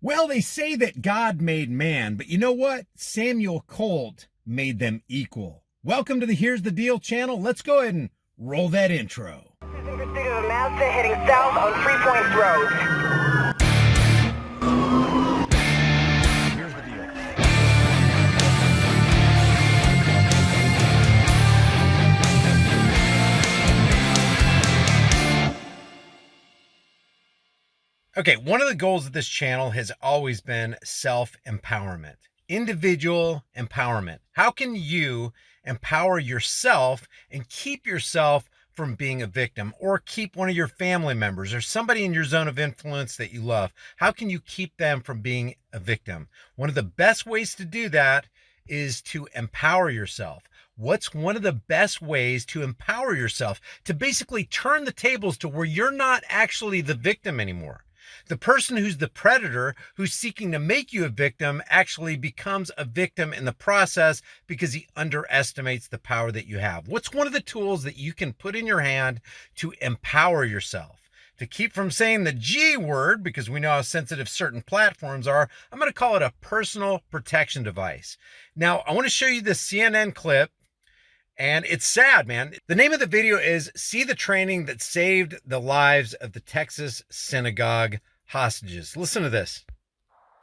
Well, they say that God made man, but you know what? Samuel Colt made them equal. Welcome to the Here's the Deal channel. Let's go ahead and roll that intro. This is in pursuit of a Mazda heading south on 3 Points Road. Here's the deal. Okay, one of the goals of this channel has always been self-empowerment, individual empowerment. How can you empower yourself and keep yourself from being a victim, or keep one of your family members or somebody in your zone of influence that you love? How can you keep them from being a victim? One of the best ways to do that is to empower yourself. What's one of the best ways to empower yourself? To basically turn the tables to where you're not actually the victim anymore. The person who's the predator, who's seeking to make you a victim, actually becomes a victim in the process because he underestimates the power that you have. What's one of the tools that you can put in your hand to empower yourself? To keep from saying the G word, because we know how sensitive certain platforms are, I'm going to call it a personal protection device. Now, I want to show you this CNN clip. And it's sad, man. The name of the video is "See the Training That Saved the Lives of the Texas Synagogue Hostages." Listen to this.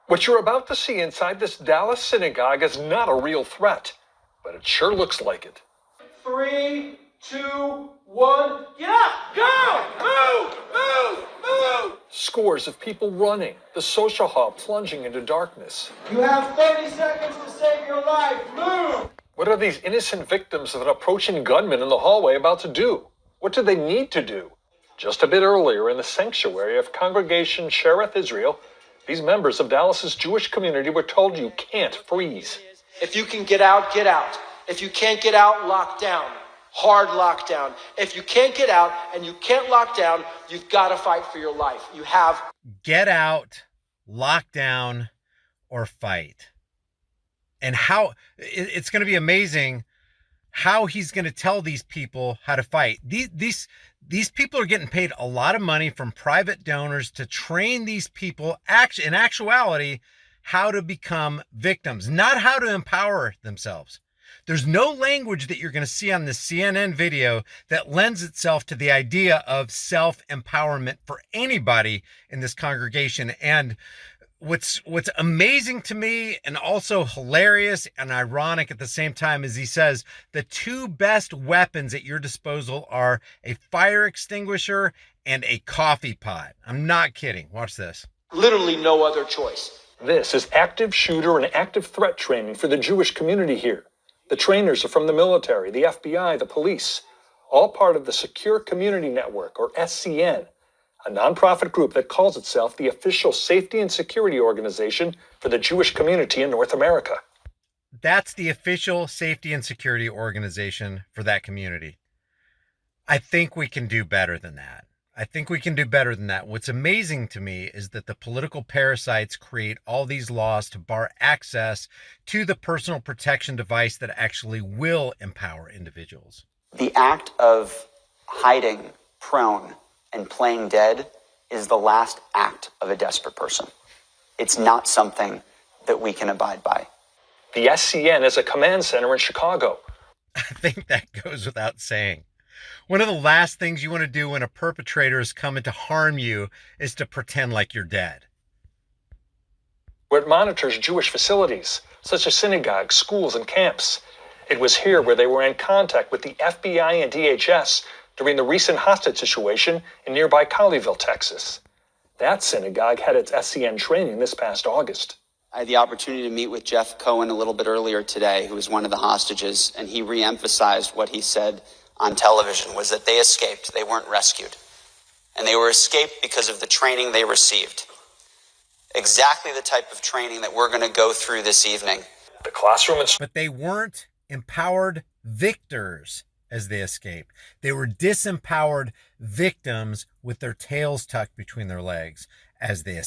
What you're about to see inside this Dallas synagogue is not a real threat, but it sure looks like it. 3, 2, 1, get up! Go! Move! Move! Move! Scores of people running, the social hall plunging into darkness. You have 30 seconds to save your life. Move! What are these innocent victims of an approaching gunman in the hallway about to do? What do they need to do? Just a bit earlier in the sanctuary of Congregation Shereth Israel, these members of Dallas's Jewish community were told you can't freeze. If you can get out, get out. If you can't get out, lock down. Hard lockdown. If you can't get out and you can't lock down, you've got to fight for your life. You have. Get out, lock down, or fight. And how it's going to be amazing how he's going to tell these people how to fight. These people are getting paid a lot of money from private donors to train these people in actuality how to become victims, not how to empower themselves. There's no language that you're going to see on this CNN video that lends itself to the idea of self-empowerment for anybody in this congregation. And what's amazing to me, and also hilarious and ironic at the same time, is he says the two best weapons at your disposal are a fire extinguisher and a coffee pot. I'm not kidding. Watch this. Literally no other choice. This is active shooter and active threat training for the Jewish community here. The trainers are from the military, the FBI, the police, all part of the Secure Community Network, or SCN, a nonprofit group that calls itself the official safety and security organization for the Jewish community in North America. That's the official safety and security organization for that community. I think we can do better than that. What's amazing to me is that the political parasites create all these laws to bar access to the personal protection device that actually will empower individuals. The act of hiding prone and playing dead is the last act of a desperate person. It's not something that we can abide by. The SCN is a command center in Chicago. I think that goes without saying. One of the last things you want to do when a perpetrator is coming to harm you is to pretend like you're dead. Where it monitors Jewish facilities, such as synagogues, schools, and camps. It was here where they were in contact with the FBI and DHS during the recent hostage situation in nearby Colleyville, Texas. That synagogue had its SCN training this past August. I had the opportunity to meet with Jeff Cohen a little bit earlier today, who was one of the hostages, and he reemphasized what he said on television, was that they escaped, they weren't rescued. And they were escaped because of the training they received. Exactly the type of training that we're going to go through this evening. The classroom and... But they weren't empowered victors as they escaped. They were disempowered victims with their tails tucked between their legs as they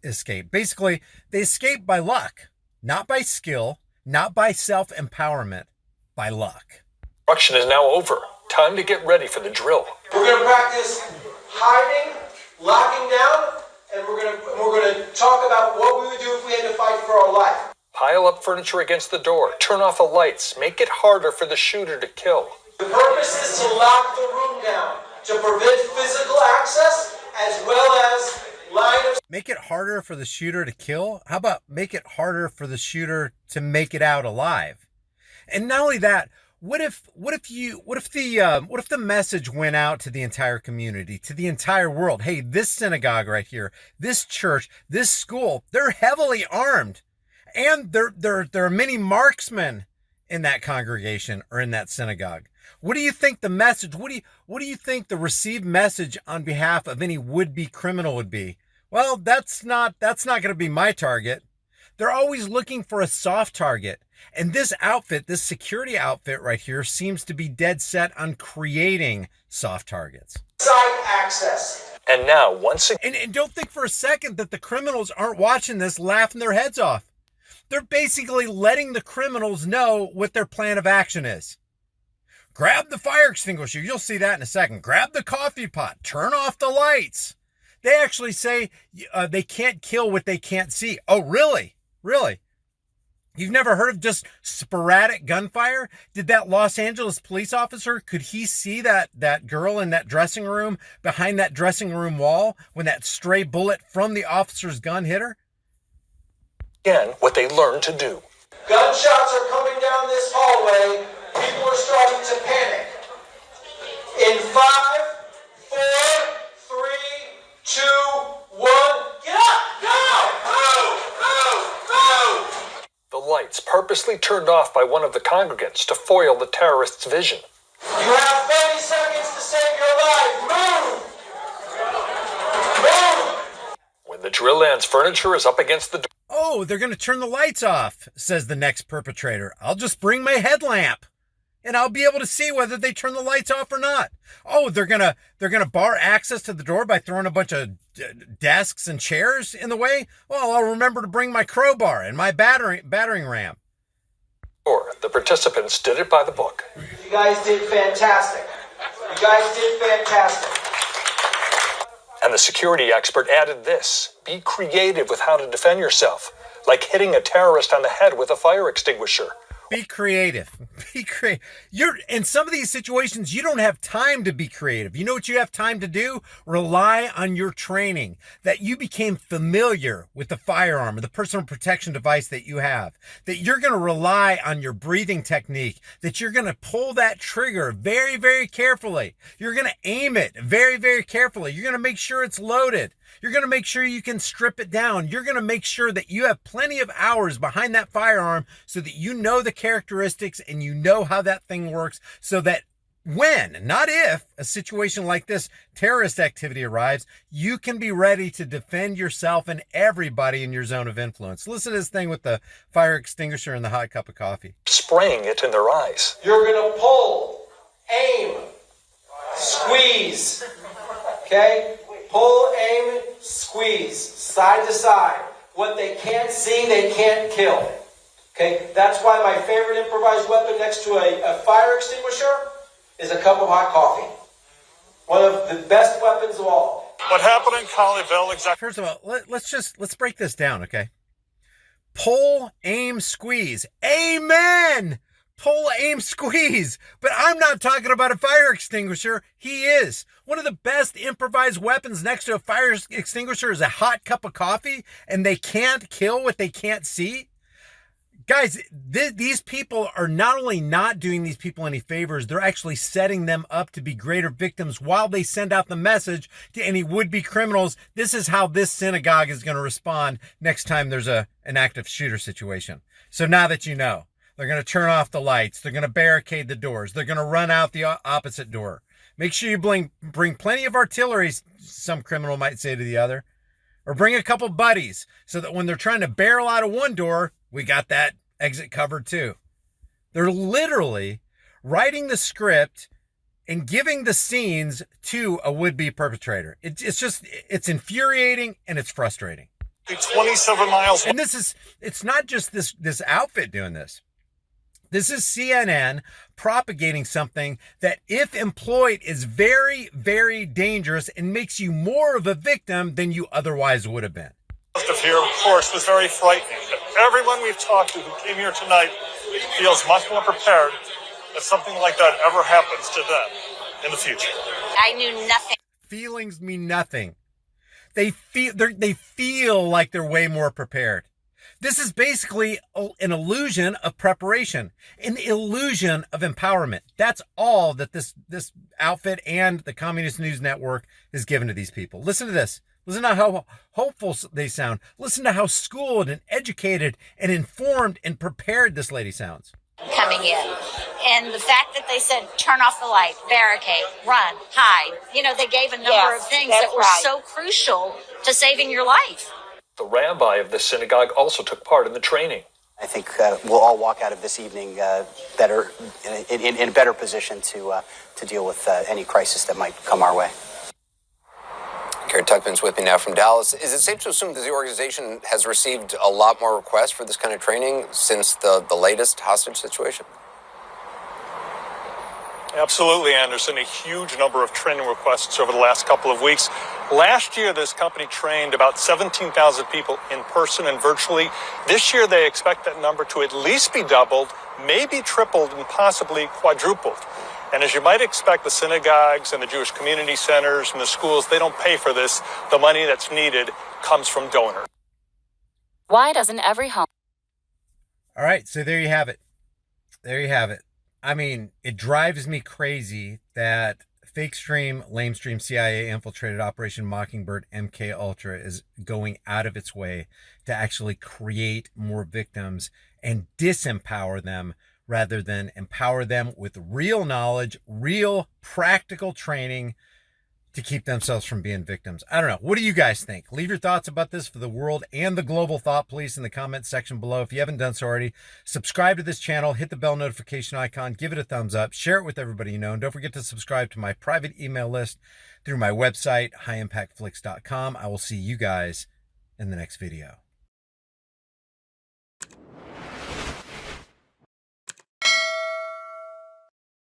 escaped. Basically, they escaped by luck, not by skill, not by self-empowerment, by luck. Construction is now over. Time to get ready for the drill. We're going to practice hiding, locking down, and we're gonna talk about what we would do if we had to fight for our life. Pile up furniture against the door. Turn off the lights. Make it harder for the shooter to kill. The purpose is to lock the room down, to prevent physical access as well as line of... Make it harder for the shooter to kill? How about make it harder for the shooter to make it out alive? And not only that, what if the message went out to the entire community, to the entire world? Hey, this synagogue right here, this church, this school, they're heavily armed. And there are many marksmen in that congregation or in that synagogue. What do you think the message, what do you think the received message on behalf of any would-be criminal would be? Well, that's not going to be my target. They're always looking for a soft target. And this outfit, this security outfit right here, seems to be dead set on creating soft targets. Site access. And now, once again... And don't think for a second that the criminals aren't watching this, laughing their heads off. They're basically letting the criminals know what their plan of action is. Grab the fire extinguisher. You'll see that in a second. Grab the coffee pot. Turn off the lights. They actually say they can't kill what they can't see. Oh, really? Really? You've never heard of just sporadic gunfire? Did that Los Angeles police officer, could he see that girl in that dressing room, behind that dressing room wall, when that stray bullet from the officer's gun hit her? Again, what they learned to do. Gunshots are coming down this hallway. People are starting to panic. In 5, 4, 3, 2, 1, get up! Go! Move! The lights purposely turned off by one of the congregants to foil the terrorist's vision. You have 30 seconds to save your life. Move! Move! When the drill land's furniture is up against the door. Oh, they're going to turn the lights off, says the next perpetrator. I'll just bring my headlamp and I'll be able to see whether they turn the lights off or not. Oh, they're going to bar access to the door by throwing a bunch of desks and chairs in the way. Well, I'll remember to bring my crowbar and my battering ram. The participants did it by the book. You guys did fantastic. You guys did fantastic. And the security expert added this: be creative with how to defend yourself, like hitting a terrorist on the head with a fire extinguisher. Be creative. Be creative. In some of these situations, you don't have time to be creative. You know what you have time to do? Rely on your training, that you became familiar with the firearm or the personal protection device that you have, that you're going to rely on your breathing technique, that you're going to pull that trigger very, very carefully. You're going to aim it very, very carefully. You're going to make sure it's loaded. You're going to make sure you can strip it down. You're going to make sure that you have plenty of hours behind that firearm so that you know the characteristics and you know how that thing works, so that when, not if, a situation like this terrorist activity arrives, you can be ready to defend yourself and everybody in your zone of influence. Listen to this thing with the fire extinguisher and the hot cup of coffee. Spraying it in their eyes. You're going to pull, aim, squeeze. Okay? Pull, aim, squeeze, side to side. What they can't see, they can't kill. Okay? That's why my favorite improvised weapon next to a fire extinguisher is a cup of hot coffee. One of the best weapons of all. What happened in Colleyville exactly? First of all, let's break this down, okay? Pull, aim, squeeze. Amen! Pull, aim, squeeze. But I'm not talking about a fire extinguisher. He is. One of the best improvised weapons next to a fire extinguisher is a hot cup of coffee, and they can't kill what they can't see. Guys, these people are not only not doing these people any favors, they're actually setting them up to be greater victims while they send out the message to any would-be criminals. This is how this synagogue is going to respond next time there's an active shooter situation. So now that you know, they're going to turn off the lights. They're going to barricade the doors. They're going to run out the opposite door. Make sure you bring plenty of artillery, some criminal might say to the other. Or bring a couple buddies so that when they're trying to barrel out of one door, we got that exit covered too. They're literally writing the script and giving the scenes to a would-be perpetrator. It's infuriating and it's frustrating. 27 miles. And it's not just this outfit doing this. This is CNN propagating something that, if employed, is very, very dangerous and makes you more of a victim than you otherwise would have been. Here, of course, was very frightening. But everyone we've talked to who came here tonight feels much more prepared if something like that ever happens to them in the future. I knew nothing. Feelings mean nothing. They feel like they're way more prepared. This is basically an illusion of preparation, an illusion of empowerment. That's all that this outfit and the Communist News Network is given to these people. Listen to this. Listen to how hopeful they sound. Listen to how schooled and educated and informed and prepared this lady sounds. Coming in. And the fact that they said, turn off the light, barricade, run, hide. You know, they gave a number of things that were so crucial to saving your life. The rabbi of the synagogue also took part in the training. I think we'll all walk out of this evening better in a better position to deal with any crisis that might come our way. Gary Tuckman's with me now from Dallas. Is it safe to assume that the organization has received a lot more requests for this kind of training since the latest hostage situation? Absolutely, Anderson. A huge number of training requests over the last couple of weeks. Last year, this company trained about 17,000 people in person and virtually. This year, they expect that number to at least be doubled, maybe tripled, and possibly quadrupled. And as you might expect, the synagogues and the Jewish community centers and the schools, they don't pay for this. The money that's needed comes from donors. Why doesn't every home? All right, so there you have it. There you have it. I mean, it drives me crazy that fake stream, lamestream CIA infiltrated Operation Mockingbird MK Ultra is going out of its way to actually create more victims and disempower them rather than empower them with real knowledge, real practical training to keep themselves from being victims. I don't know. What do you guys think? Leave your thoughts about this for the world and the global thought police in the comments section below. If you haven't done so already, subscribe to this channel, hit the bell notification icon, give it a thumbs up, share it with everybody you know, and don't forget to subscribe to my private email list through my website, highimpactflix.com. I will see you guys in the next video.